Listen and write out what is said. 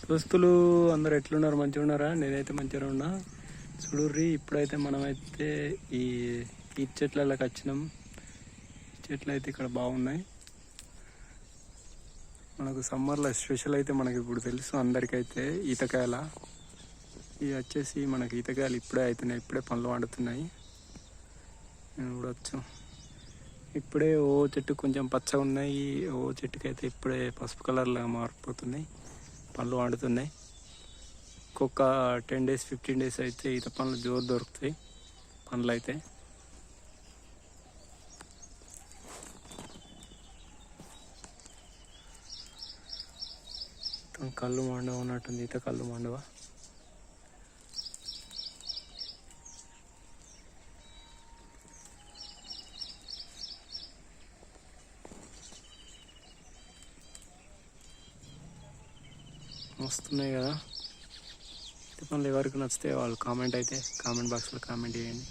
దోస్తులు అందరు ఎట్లున్నారు? మంచిగా ఉన్నారా? నేనైతే మంచిగా ఉన్నా. చూడుర్రి, ఇప్పుడైతే మనమైతే ఈ చెట్లకి వచ్చినాం. చెట్లు అయితే ఇక్కడ బాగున్నాయి. మనకు సమ్మర్లో స్పెషల్ అయితే మనకి ఇప్పుడు తెలుసు అందరికైతే ఈతకాయల. ఇవి వచ్చేసి మనకి ఈతకాయలు ఇప్పుడే అవుతున్నాయి, ఇప్పుడే పండ్లు వండుతున్నాయి. నేను కూడా వచ్చాం. ఇప్పుడే ఓ చెట్టు కొంచెం పచ్చగా ఉన్నాయి, ఓ చెట్టుకి అయితే ఇప్పుడే పసుపు కలర్లో మారిపోతున్నాయి, పండ్లు వండుతున్నాయి. ఇంకొక 10 days 15 days అయితే ఈత పండ్లు జోరు దొరుకుతాయి. పండ్లు అయితే కళ్ళు మండవ ఉన్నట్టుంది, ఈత కళ్ళు మండవ. వస్తున్నాయి కదా. ఈత పండ్లు ఎవరికి నచ్చితే వాళ్ళు కామెంట్ బాక్స్లో కామెంట్ చేయండి.